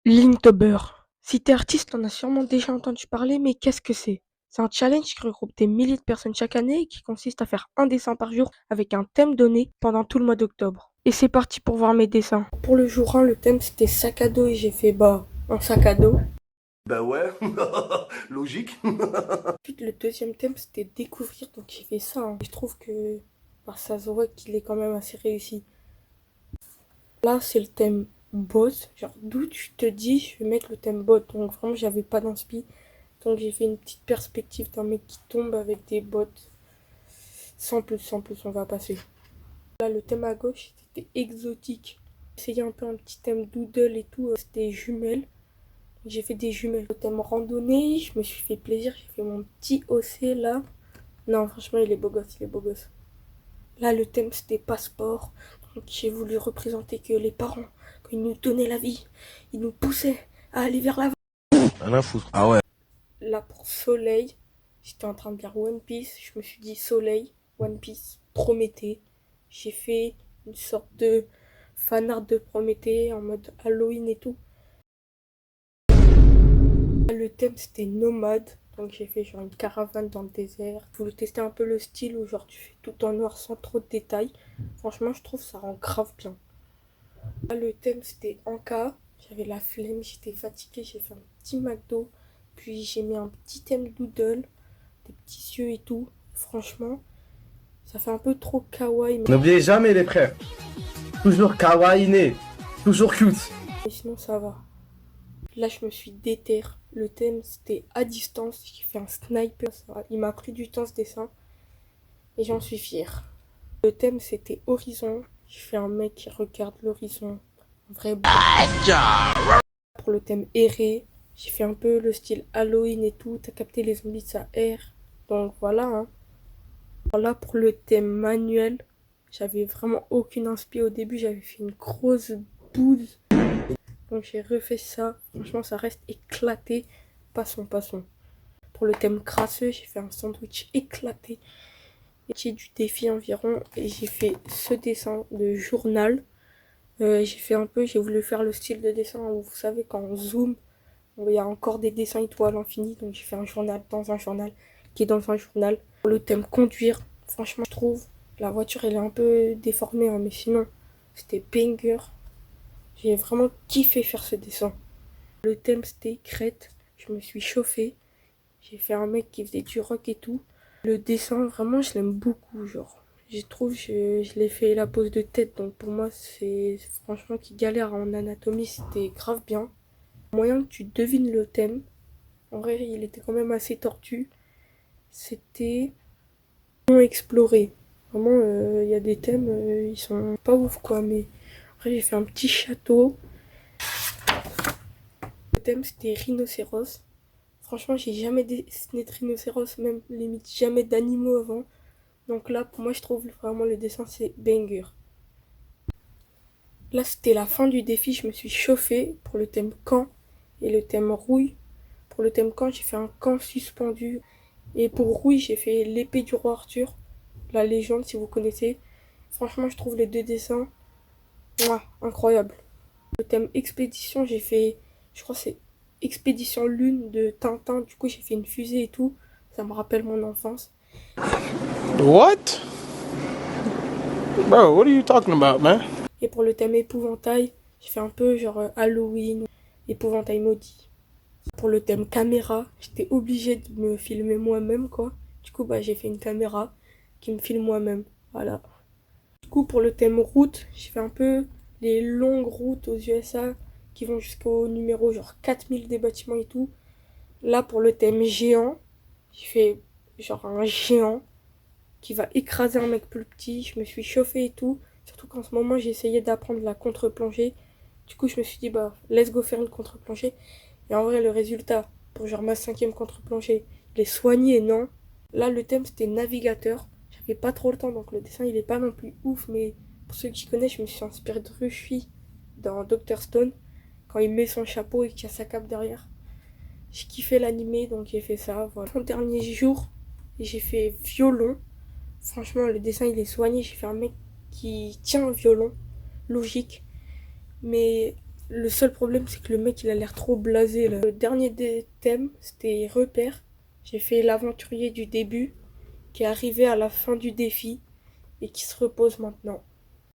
Linktober. Si t'es artiste, t'en as sûrement déjà entendu parler, mais qu'est-ce que c'est? C'est un challenge qui regroupe des milliers de personnes chaque année et qui consiste à faire un dessin par jour avec un thème donné pendant tout le mois d'octobre. Et c'est parti pour voir mes dessins. Pour le jour 1, le thème c'était sac à dos et j'ai fait un sac à dos. Bah ouais, logique. Ensuite, le deuxième thème c'était découvrir, donc j'ai fait ça, hein. Je trouve que ça se voit qu'il est quand même assez réussi. Là, c'est le thème boss. Genre, d'où tu te dis, je vais mettre le thème bot. Donc, vraiment, j'avais pas d'inspi. Donc, j'ai fait une petite perspective d'un mec qui tombe avec des bottes. Sans plus, on va passer. Là, le thème à gauche, c'était exotique. J'ai essayé un peu un petit thème doodle et tout. C'était jumelles. J'ai fait des jumelles. Le thème randonnée, je me suis fait plaisir. J'ai fait mon petit OC là. Non, franchement, il est beau gosse, il est beau gosse. Là, le thème, c'était passeport. Donc, j'ai voulu représenter que les parents, quand ils nous donnaient la vie, ils nous poussaient à aller vers l'avant. Rien à foutre. Ah ouais. Là, pour soleil, j'étais en train de lire One Piece. Je me suis dit soleil, One Piece, Prométhée. J'ai fait une sorte de fanart de Prométhée en mode Halloween et tout. Là, le thème, c'était nomade. Donc, j'ai fait genre une caravane dans le désert. Je voulais tester un peu le style où genre tu fais tout en noir sans trop de détails. Franchement, je trouve ça rend grave bien. Là, le thème c'était Anka. J'avais la flemme, j'étais fatiguée, j'ai fait un petit McDo. Puis j'ai mis un petit thème doodle, des petits yeux et tout. Franchement, ça fait un peu trop kawaii, N'oubliez jamais les frères. Toujours kawaii né. Toujours cute. mais sinon ça va. Là, je me suis déter. Le thème c'était à distance. J'ai fait un sniper. Il m'a pris du temps ce dessin et j'en suis fière. Le thème c'était horizon. J'ai fait un mec qui regarde l'horizon. Un vrai beau. Pour le thème errer, j'ai fait un peu le style Halloween et tout. T'as capté les zombies, ça erre. Donc voilà, hein. Voilà pour le thème manuel. J'avais vraiment aucune inspi au début. J'avais fait une grosse bouse. Donc j'ai refait ça. Franchement, ça reste éclaté. Passons, passons. Pour le thème crasseux, j'ai fait un sandwich éclaté. J'ai du défi environ. Et j'ai fait ce dessin de journal. J'ai fait un peu, j'ai voulu faire le style de dessin où vous savez quand on zoome, il y a encore des dessins étoiles infinies, donc j'ai fait un journal dans un journal qui est dans un journal. Pour le thème conduire, franchement je trouve, la voiture elle est un peu déformée, hein, mais sinon c'était banger. J'ai vraiment kiffé faire ce dessin. Le thème c'était crête, je me suis chauffée, j'ai fait un mec qui faisait du rock et tout. Le dessin vraiment je l'aime beaucoup, genre. Je trouve, je l'ai fait la pose de tête, donc pour moi c'est franchement qui galère en anatomie, c'était grave bien. Moyen que tu devines le thème. En vrai, il était quand même assez tortu. C'était non exploré. Vraiment, il y a des thèmes, ils sont pas ouf quoi. Mais après, j'ai fait un petit château. Le thème, c'était rhinocéros. Franchement, j'ai jamais dessiné de rhinocéros, même limite jamais d'animaux avant. Donc là, pour moi, je trouve vraiment le dessin, c'est banger. Là, c'était la fin du défi. Je me suis chauffée pour le thème camp et le thème rouille. Pour le thème camp, j'ai fait un camp suspendu. Et pour rouille, j'ai fait l'épée du roi Arthur, la légende si vous connaissez. Franchement, je trouve les deux dessins incroyables. Le thème expédition, j'ai fait, je crois que c'est Expédition Lune de Tintin. Du coup, j'ai fait une fusée et tout. Ça me rappelle mon enfance. What? Bro, what are you talking about, man? Et pour le thème épouvantail, j'ai fait un peu genre Halloween, épouvantail maudit. Pour le thème caméra, j'étais obligée de me filmer moi-même, quoi. Du coup, j'ai fait une caméra qui me filme moi-même. Voilà. Du coup, pour le thème route, j'ai fait un peu les longues routes aux USA qui vont jusqu'au numéro genre 4000 des bâtiments et tout. Là, pour le thème géant, j'ai fait genre un géant qui va écraser un mec plus petit. Je me suis chauffée et tout. Surtout qu'en ce moment, j'ai essayé d'apprendre la contre-plongée. Du coup, je me suis dit, let's go faire une contre-plongée. Et en vrai, le résultat, pour genre ma cinquième contre-plongée, il est soigné, non? Là, le thème, c'était navigateur. J'avais pas trop le temps, donc le dessin, il est pas non plus ouf. Mais pour ceux qui connaissent, je me suis inspiré de Rufy dans Dr. Stone. Quand il met son chapeau et qu'il y a sa cape derrière. J'ai kiffé l'animé, donc j'ai fait ça. Voilà. Mon dernier jour, j'ai fait violon. Franchement, le dessin, il est soigné. J'ai fait un mec qui tient un violon. Logique. Mais Le seul problème, c'est que le mec, il a l'air trop blasé, là. Le dernier des thèmes, c'était repère. J'ai fait l'aventurier du début, qui est arrivé à la fin du défi, et qui se repose maintenant.